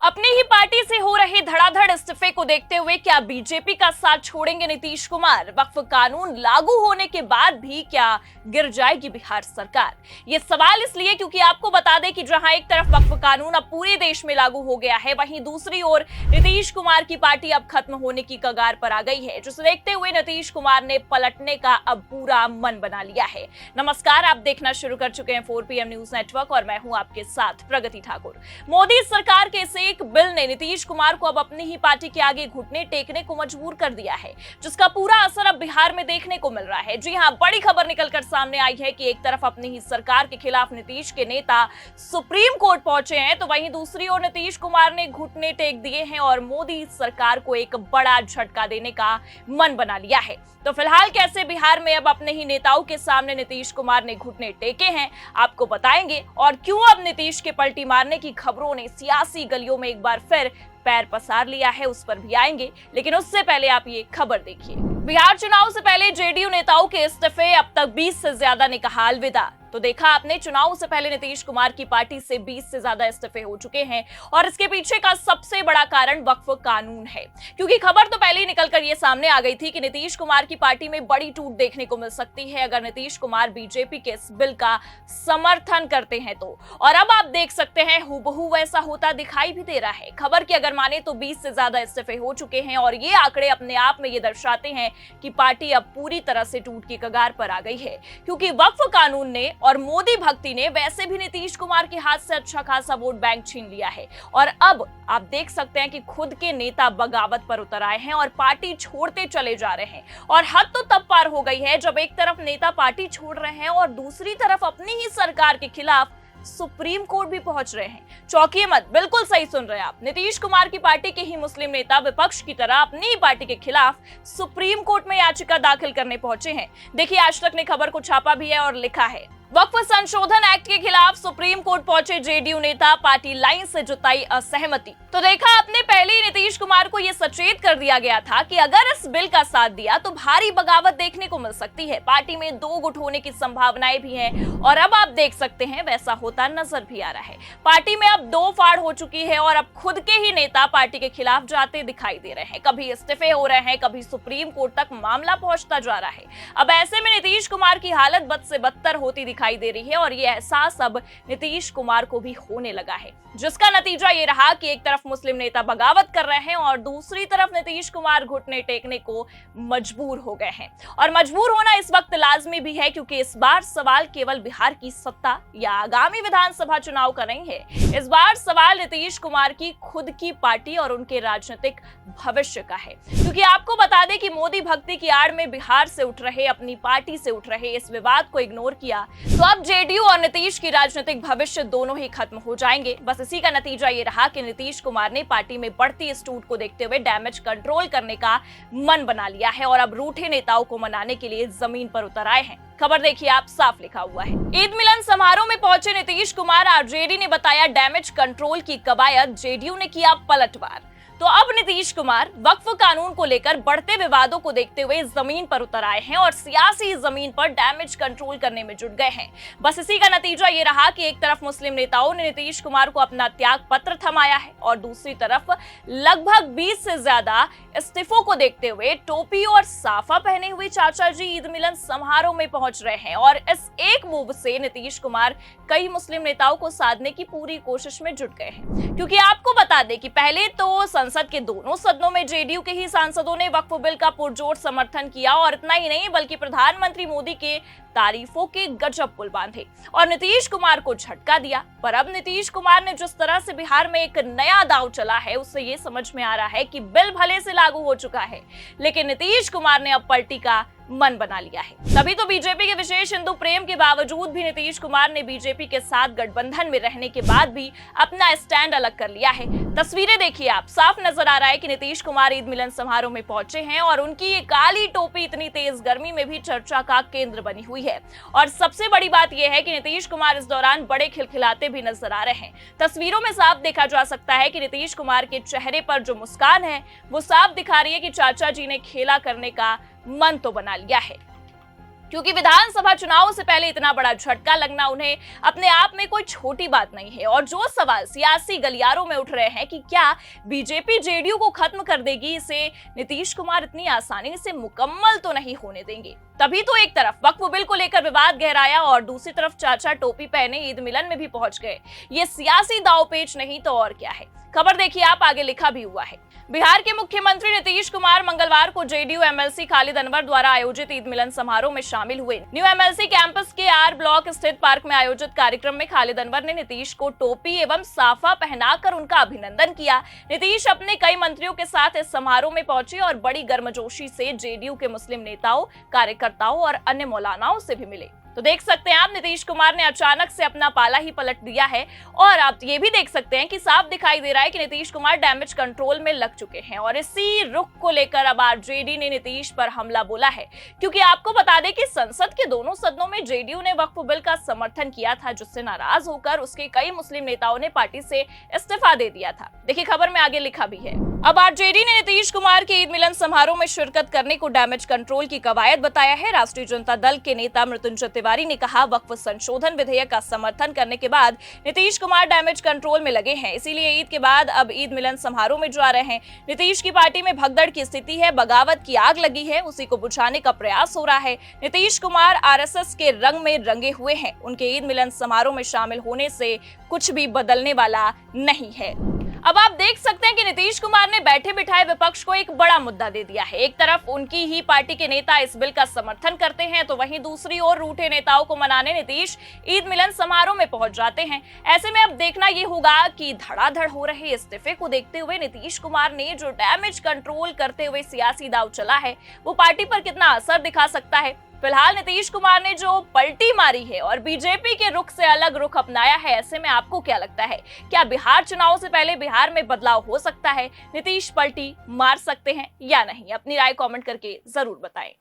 अपनी ही पार्टी से हो रहे धड़ाधड़ इस्तीफे को देखते हुए क्या बीजेपी का साथ छोड़ेंगे नीतीश कुमार? वक्फ कानून लागू होने के बाद भी क्या गिर जाएगी बिहार सरकार? ये सवाल इसलिए क्योंकि आपको बता दें कि जहां एक तरफ वक्फ कानून अब पूरे देश में लागू हो गया है, वहीं दूसरी ओर नीतीश कुमार की पार्टी अब खत्म होने की कगार पर आ गई है, जिसे देखते हुए नीतीश कुमार ने पलटने का अब पूरा मन बना लिया है। नमस्कार, आप देखना शुरू कर चुके हैं 4PM न्यूज नेटवर्क और मैं हूं आपके साथ प्रगति ठाकुर। मोदी सरकार के एक बिल ने नीतीश कुमार को अब अपनी ही पार्टी के आगे घुटने टेकने को मजबूर कर दिया है, जिसका पूरा असर अब बिहार में देखने को मिल रहा है। जी हां, बड़ी खबर निकलकर सामने आई है कि एक तरफ अपनी ही सरकार के खिलाफ नीतीश के नेता सुप्रीम कोर्ट पहुंचे हैं, तो वहीं दूसरी ओर नीतीश कुमार ने घुटने टेक दिए हैं और मोदी सरकार को एक बड़ा झटका देने का मन बना लिया है। तो फिलहाल कैसे बिहार में अब अपने ही नेताओं के सामने नीतीश कुमार ने घुटने टेके हैं, आपको बताएंगे। और क्यों अब नीतीश के पलटी मारने की खबरों ने सियासी गलियों में एक बार फिर पैर पसार लिया है, उस पर भी आएंगे। लेकिन उससे पहले आप ये खबर देखिए। बिहार चुनाव से पहले जेडीयू नेताओं के इस्तीफे, अब तक 20 से ज्यादा ने कहा अलविदा। तो देखा आपने, चुनाव से पहले नीतीश कुमार की पार्टी से 20 से ज्यादा इस्तीफे हो चुके हैं और इसके पीछे का सबसे बड़ा कारण वक्फ कानून है, क्योंकि खबर तो पहले ही निकलकर ये सामने आ गई थी कि नीतीश कुमार की पार्टी में बड़ी टूट देखने को मिल सकती है अगर नीतीश कुमार बीजेपी के इस बिल का समर्थन करते हैं तो। और अब आप देख सकते हैं हूबहू वैसा होता दिखाई भी दे रहा है। खबर की अगर माने तो 20 से ज्यादा इस्तीफे हो चुके हैं और ये आंकड़े अपने आप में ये दर्शाते हैं कि पार्टी अब पूरी तरह से टूट की कगार पर आ गई है, क्योंकि वक्फ कानून ने और मोदी भक्ति ने वैसे भी नीतीश कुमार के हाथ से अच्छा खासा वोट बैंक छीन लिया है। और अब आप देख सकते हैं कि खुद के नेता बगावत पर उतर आए हैं और पार्टी छोड़ते चले जा रहे हैं। और हद तो तब पार हो गई है जब एक तरफ नेता पार्टी छोड़ रहे हैं और दूसरी तरफ अपनी ही सरकार के खिलाफ सुप्रीम कोर्ट भी पहुंच रहे हैं। चौंकिए मत, बिल्कुल सही सुन रहे हैं आप। नीतीश कुमार की पार्टी के ही मुस्लिम नेता विपक्ष की तरह अपनी ही पार्टी के खिलाफ सुप्रीम कोर्ट में याचिका दाखिल करने पहुंचे हैं। देखिए, आज तक ने खबर को छापा भी है और लिखा है, वक्फ संशोधन एक्ट के खिलाफ सुप्रीम कोर्ट पहुंचे जेडीयू नेता, पार्टी लाइन से जताई असहमति। तो देखा आपने, पहले ही नीतीश कुमार को यह सचेत कर दिया गया था कि अगर इस बिल का साथ दिया तो भारी बगावत देखने को मिल सकती है, पार्टी में दो गुट होने की संभावनाएं भी हैं। और अब आप देख सकते हैं वैसा होता नजर भी आ रहा है। पार्टी में अब दो फाड़ हो चुकी है और अब खुद के ही नेता पार्टी के खिलाफ जाते दिखाई दे रहे हैं। कभी इस्तीफे हो रहे हैं, कभी सुप्रीम कोर्ट तक मामला पहुंचता जा रहा है। अब ऐसे में नीतीश कुमार की हालत बद से बदतर होती दिखाई दे रही है और ये एहसास अब नीतीश कुमार को भी होने लगा है, जिसका नतीजा ये रहा कि एक तरफ मुस्लिम नेता बगावत कर रहे हैं और दूसरी तरफ नीतीश कुमार घुटने टेकने को मजबूर हो गए हैं। और मजबूर होना इस वक्त लाजमी भी है, क्योंकि इस बार सवाल केवल बिहार की सत्ता या आगामी विधानसभा चुनाव का नहीं है। इस बार सवाल नीतीश कुमार की खुद की पार्टी और उनके राजनीतिक भविष्य का है, क्योंकि आपको बता दें कि मोदी भक्ति की आड़ में बिहार से उठ रहे, अपनी पार्टी से उठ रहे इस विवाद को इग्नोर किया तो अब जेडीयू और नीतीश की राजनीतिक भविष्य दोनों ही खत्म हो जाएंगे। बस इसी का नतीजा ये रहा कि नीतीश कुमार ने पार्टी में बढ़ती इस टूट को देखते हुए डैमेज कंट्रोल करने का मन बना लिया है और अब रूठे नेताओं को मनाने के लिए जमीन पर उतर आए हैं। खबर देखिए आप, साफ लिखा हुआ है। ईद मिलन समारोह में पहुंचे नीतीश कुमार, आरजेडी ने बताया डैमेज कंट्रोल की कवायद, जेडीयू ने किया पलटवार। तो अब नीतीश कुमार वक्फ कानून को लेकर बढ़ते विवादों को देखते हुए जमीन पर उतर आए हैं और सियासी जमीन पर डैमेज कंट्रोल करने में जुट गए हैं। बस इसी का नतीजा ये रहा कि एक तरफ मुस्लिम नेताओं ने नीतीश कुमार को अपना त्याग पत्र थमाया है और दूसरी तरफ लगभग 20 से ज्यादा इस्तीफों को देखते हुए टोपी और साफा पहने हुए चाचा जी ईद मिलन समारोह में पहुंच रहे हैं। और इस एक मूव से नीतीश कुमार कई मुस्लिम नेताओं को साधने की पूरी कोशिश में जुट गए हैं, क्योंकि आपको बता दें कि पहले तो संसद के दोनों सदनों में जेडीयू के ही सांसदों ने वक्फ बिल का पुरजोर समर्थन किया और इतना ही नहीं बल्कि प्रधानमंत्री मोदी के तारीफों के गजब पुल बांधे और नीतीश कुमार को झटका दिया। पर अब नीतीश कुमार ने जिस तरह से बिहार में एक नया दांव चला है, उससे ये समझ में आ रहा है कि बिल भले से लागू हो चुका है, लेकिन नीतीश कुमार ने अब पलटी का मन बना लिया है। तभी तो बीजेपी के विशेष हिंदू प्रेम के बावजूद भी नीतीश कुमार ने बीजेपी के साथ गठबंधन में रहने के बाद भी अपना स्टैंड अलग कर लिया है। तस्वीरें देखिए आप, साफ नजर आ रहा है कि नीतीश कुमार ईद मिलन समारोह में पहुंचे हैं और उनकी ये काली टोपी इतनी तेज गर्मी में भी चर्चा का केंद्र बनी हुई है। और सबसे बड़ी बात यह है कि नीतीश कुमार इस दौरान बड़े खिलखिलाते भी नजर आ रहे हैं। तस्वीरों में साफ देखा जा सकता है कि नीतीश कुमार के चेहरे पर जो मुस्कान है वो साफ दिखा रही है कि चाचा जी ने खेला करने का मन तो बना लिया है। क्योंकि विधानसभा चुनाव से पहले इतना बड़ा झटका लगना उन्हें अपने आप में कोई छोटी बात नहीं है। और जो सवाल सियासी गलियारों में उठ रहे हैं कि क्या बीजेपी जेडीयू को खत्म कर देगी, इसे नीतीश कुमार इतनी आसानी से मुकम्मल तो नहीं होने देंगे। तभी तो एक तरफ वक्फ बिल को लेकर विवाद गहराया और दूसरी तरफ चाचा टोपी पहने ईद मिलन में भी पहुंच गए। ये सियासी दांवपेच नहीं तो और क्या है। खबर देखिए आप, आगे लिखा भी हुआ है। बिहार के मुख्यमंत्री नीतीश कुमार मंगलवार को जेडीयू एमएलसी खालिद अनवर द्वारा आयोजित ईद मिलन समारोह में शामिल हुए। न्यू एमएलसी कैंपस के आर ब्लॉक स्थित पार्क में आयोजित कार्यक्रम में खालिद अनवर ने नीतीश को टोपी एवं साफा पहनाकर उनका अभिनंदन किया। नीतीश अपने कई मंत्रियों के साथ इस समारोह में पहुंचे और बड़ी गर्मजोशी से जेडीयू के मुस्लिम नेताओं, कार्यकर्ताओं और अन्य मौलानाओं से भी मिले। तो देख सकते हैं आप, नीतीश कुमार ने अचानक से अपना पाला ही पलट दिया है। और आप ये भी देख सकते हैं कि साफ दिखाई दे रहा है कि नीतीश कुमार डैमेज कंट्रोल में लग चुके हैं और इसी रुख को लेकर अब आरजेडी ने नीतीश पर हमला बोला है। क्योंकि आपको बता दें कि संसद के दोनों सदनों में जेडीयू ने वक्फ बिल का समर्थन किया था, जिससे नाराज होकर उसके कई मुस्लिम नेताओं ने पार्टी से इस्तीफा दे दिया था। देखिए खबर में आगे लिखा भी है। अब आरजेडी ने नीतीश कुमार के ईद मिलन समारोह में शिरकत करने को डैमेज कंट्रोल की कवायद बताया है। राष्ट्रीय जनता दल के नेता मृत्युंजय तिवारी ने कहा, वक्फ संशोधन विधेयक का समर्थन करने के बाद नीतीश कुमार डैमेज कंट्रोल में लगे हैं, इसीलिए ईद के बाद अब ईद मिलन समारोह में जा रहे हैं। नीतीश की पार्टी में भगदड़ की स्थिति है, बगावत की आग लगी है, उसी को बुझाने का प्रयास हो रहा है। नीतीश कुमार आरएसएस के रंग में रंगे हुए हैं। उनके ईद मिलन समारोह में शामिल होने से कुछ भी बदलने वाला नहीं है। अब आप देख सकते हैं कि नीतीश कुमार ने बैठे बिठाए विपक्ष को एक बड़ा मुद्दा दे दिया है। एक तरफ उनकी ही पार्टी के नेता इस बिल का समर्थन करते हैं, तो वहीं दूसरी ओर रूठे नेताओं को मनाने नीतीश ईद मिलन समारोह में पहुंच जाते हैं। ऐसे में अब देखना ये होगा कि धड़ाधड़ हो रहे इस्तीफे को देखते हुए नीतीश कुमार ने जो डैमेज कंट्रोल करते हुए सियासी दांव चला है, वो पार्टी पर कितना असर दिखा सकता है। फिलहाल नीतीश कुमार ने जो पलटी मारी है और बीजेपी के रुख से अलग रुख अपनाया है, ऐसे में आपको क्या लगता है, क्या बिहार चुनाव से पहले बिहार में बदलाव हो सकता है? नीतीश पलटी मार सकते हैं या नहीं? अपनी राय कमेंट करके जरूर बताएं।